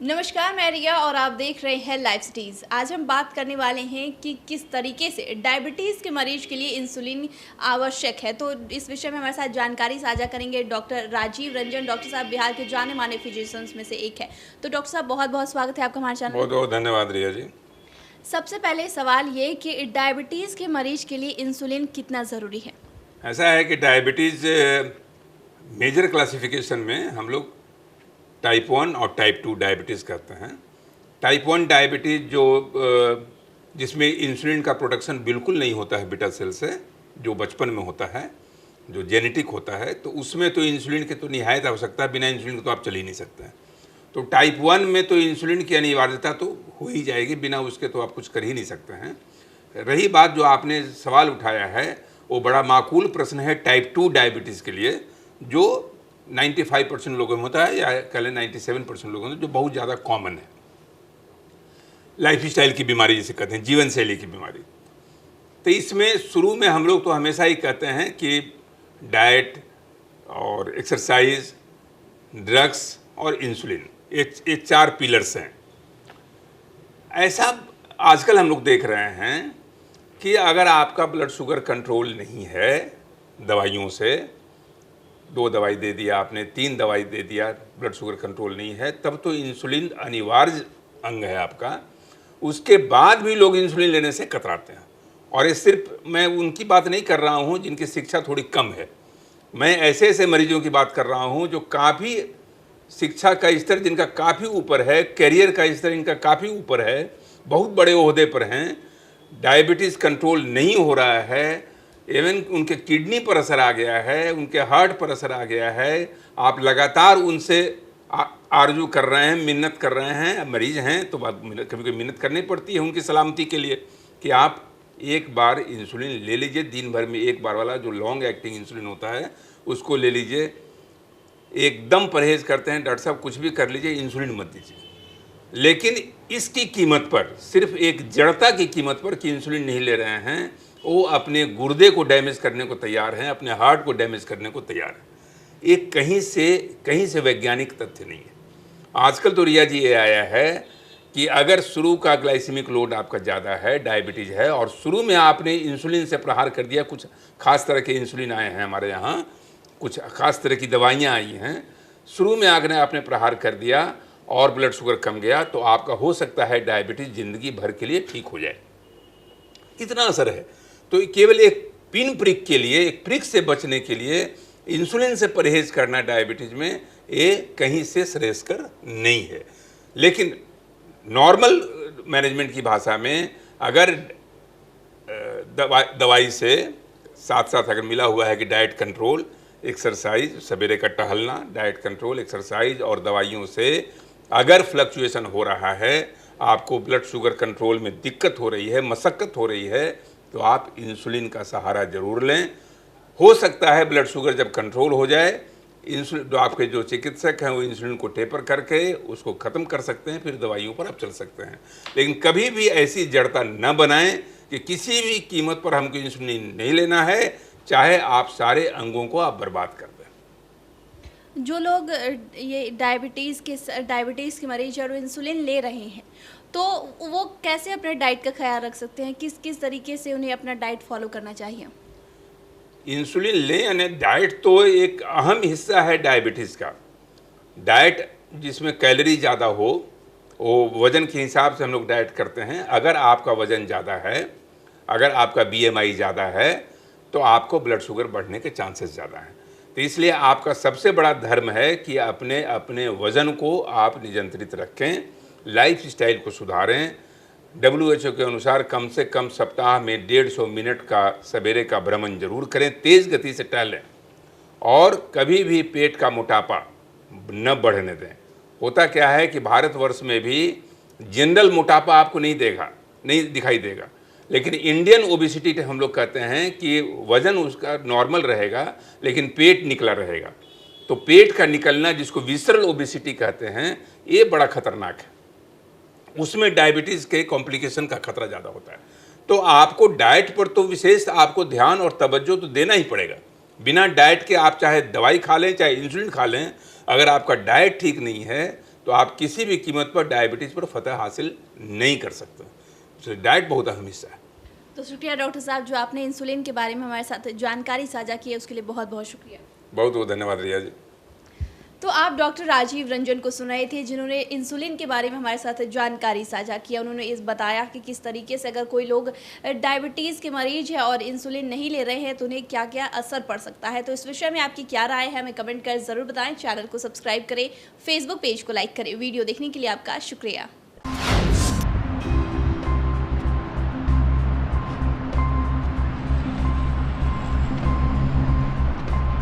नमस्कार, मैं रिया और आप देख रहे हैं लाइफ सिटीज़। आज हम बात करने वाले हैं कि किस तरीके से डायबिटीज़ के मरीज के लिए इंसुलिन आवश्यक है। तो इस विषय में हमारे साथ जानकारी साझा करेंगे डॉक्टर राजीव रंजन। डॉक्टर साहब बिहार के जाने माने फिजिशियंस में से एक है। तो डॉक्टर साहब बहुत बहुत स्वागत है आपका हमारे चैनल में। बहुत बहुत धन्यवाद रिया जी। सबसे पहले सवाल ये कि डायबिटीज़ के मरीज के लिए इंसुलिन कितना ज़रूरी है? ऐसा है कि डायबिटीज़ मेजर क्लासिफिकेशन में हम लोग टाइप 1 और टाइप 2 डायबिटीज़ करते हैं। टाइप 1 डायबिटीज़ जो जिसमें इंसुलिन का प्रोडक्शन बिल्कुल नहीं होता है बीटा सेल से, जो बचपन में होता है, जो जेनेटिक होता है, तो उसमें तो इंसुलिन की तो निहायत आवश्यकता है। बिना इंसुलिन के तो आप चल ही नहीं सकते हैं। तो टाइप 1 में तो इंसुलिन की अनिवार्यता तो हो ही जाएगी, बिना उसके तो आप कुछ कर ही नहीं सकते हैं। रही बात जो आपने सवाल उठाया है, वो बड़ा माकूल प्रश्न है टाइप 2 डायबिटीज़ के लिए, जो 95% लोगों में होता है, या कह लें 97% लोगों में, जो बहुत ज़्यादा कॉमन है। लाइफ स्टाइल की बीमारी जिसे कहते हैं, जीवन शैली की बीमारी। तो इसमें शुरू में हम लोग तो हमेशा ही कहते हैं कि डाइट और एक्सरसाइज, ड्रग्स और इंसुलिन, ये चार पिलर्स हैं। ऐसा आजकल हम लोग देख रहे हैं कि अगर आपका ब्लड शुगर कंट्रोल नहीं है दवाइयों से, 2 दवाई दे दिया आपने, 3 दवाई दे दिया, ब्लड शुगर कंट्रोल नहीं है, तब तो इंसुलिन अनिवार्य अंग है आपका। उसके बाद भी लोग इंसुलिन लेने से कतराते हैं। और ये सिर्फ मैं उनकी बात नहीं कर रहा हूँ जिनकी शिक्षा थोड़ी कम है, मैं ऐसे ऐसे मरीजों की बात कर रहा हूँ जो काफ़ी शिक्षा का स्तर जिनका काफ़ी ऊपर है, करियर का स्तर इनका काफ़ी ऊपर है, बहुत बड़े ओहदे पर हैं, डायबिटीज़ कंट्रोल नहीं हो रहा है, इवन उनके किडनी पर असर आ गया है, उनके हार्ट पर असर आ गया है। आप लगातार उनसे आरजू कर रहे हैं, मिन्नत कर रहे हैं, मरीज हैं तो कभी कभी मिन्नत करनी पड़ती है उनकी सलामती के लिए कि आप एक बार इंसुलिन ले लीजिए, दिन भर में एक बार वाला जो लॉन्ग एक्टिंग इंसुलिन होता है उसको ले लीजिए। एकदम परहेज करते हैं डॉक्टर साहब, कुछ भी कर लीजिए, इंसुलिन मत दीजिए। लेकिन इसकी कीमत पर, सिर्फ एक जड़ता की कीमत पर कि इंसुलिन नहीं ले रहे हैं, वो अपने गुर्दे को डैमेज करने को तैयार हैं, अपने हार्ट को डैमेज करने को तैयार हैं। ये कहीं से वैज्ञानिक तथ्य नहीं है। आजकल तो रिया जी ये आया है कि अगर शुरू का ग्लाइसेमिक लोड आपका ज़्यादा है, डायबिटीज़ है, और शुरू में आपने इंसुलिन से प्रहार कर दिया, कुछ खास तरह के इंसुलिन आए हैं हमारे यहाँ, कुछ खास तरह की दवाइयाँ आई हैं, शुरू में आगे आपने प्रहार कर दिया और ब्लड शुगर कम गया, तो आपका हो सकता है डायबिटीज़ ज़िंदगी भर के लिए ठीक हो जाए, इतना असर है। तो केवल एक पिन प्रिक के लिए, एक प्रिक से बचने के लिए इंसुलिन से परहेज करना डायबिटीज़ में, ये कहीं से श्रेयस्कर नहीं है। लेकिन नॉर्मल मैनेजमेंट की भाषा में अगर दवाई से साथ साथ अगर मिला हुआ है कि डाइट कंट्रोल, एक्सरसाइज, सवेरे का टहलना, डाइट कंट्रोल, एक्सरसाइज और दवाइयों से अगर फ्लक्चुएशन हो रहा है, आपको ब्लड शुगर कंट्रोल में दिक्कत हो रही है, मशक्क़त हो रही है, तो आप इंसुलिन का सहारा जरूर लें। हो सकता है ब्लड शुगर जब कंट्रोल हो जाए, इंसुलिन जो आपके जो चिकित्सक हैं वो इंसुलिन को टेपर करके उसको ख़त्म कर सकते हैं, फिर दवाइयों पर आप चल सकते हैं। लेकिन कभी भी ऐसी जड़ता न बनाएं कि किसी भी कीमत पर हमको इंसुलिन नहीं लेना है, चाहे आप सारे अंगों को आप बर्बाद कर दें। जो लोग ये डायबिटीज़ के मरीज और इंसुलिन ले रहे हैं, तो वो कैसे अपने डाइट का ख्याल रख सकते हैं? किस किस तरीके से उन्हें अपना डाइट फॉलो करना चाहिए? इंसुलिन लें, यानी डाइट तो एक अहम हिस्सा है डायबिटीज़ का। डाइट जिसमें कैलोरी ज़्यादा हो, वो वज़न के हिसाब से हम लोग डाइट करते हैं। अगर आपका वज़न ज़्यादा है, अगर आपका बीएमआई ज़्यादा है, तो आपको ब्लड शुगर बढ़ने के चांसेस ज़्यादा हैं। तो इसलिए आपका सबसे बड़ा धर्म है कि अपने अपने वज़न को आप नियंत्रित रखें, लाइफ स्टाइल को सुधारें। WHO के अनुसार कम से कम सप्ताह में 150 मिनट का सवेरे का भ्रमण जरूर करें, तेज़ गति से टहलें, और कभी भी पेट का मोटापा न बढ़ने दें। होता क्या है कि भारतवर्ष में भी जनरल मोटापा आपको नहीं दिखाई देगा, लेकिन इंडियन ओबिसिटी हम लोग कहते हैं कि वज़न उसका नॉर्मल रहेगा लेकिन पेट निकला रहेगा। तो पेट का निकलना, जिसको विसरल ओबिसिटी कहते हैं, ये बड़ा खतरनाक है। उसमें डायबिटीज़ के कॉम्प्लिकेशन का खतरा ज़्यादा होता है। तो आपको डाइट पर तो विशेष आपको ध्यान और तवज्जो तो देना ही पड़ेगा। बिना डाइट के आप चाहे दवाई खा लें, चाहे इंसुलिन खा लें, अगर आपका डाइट ठीक नहीं है तो आप किसी भी कीमत पर डायबिटीज़ पर फतह हासिल नहीं कर सकते। तो डाइट बहुत अहम हिस्सा है। तो शुक्रिया डॉक्टर साहब, जो आपने इंसुलिन के बारे में हमारे साथ जानकारी साझा की है उसके लिए बहुत बहुत शुक्रिया। बहुत बहुत धन्यवाद रिया जी। तो आप डॉक्टर राजीव रंजन को सुन रहे थे, जिन्होंने इंसुलिन के बारे में हमारे साथ जानकारी साझा किया। उन्होंने इस बताया कि किस तरीके से अगर कोई लोग डायबिटीज़ के मरीज है और इंसुलिन नहीं ले रहे हैं तो उन्हें क्या क्या असर पड़ सकता है। तो इस विषय में आपकी क्या राय है, हमें कमेंट कर ज़रूर बताएं। चैनल को सब्सक्राइब करें, फेसबुक पेज को लाइक करें। वीडियो देखने के लिए आपका शुक्रिया।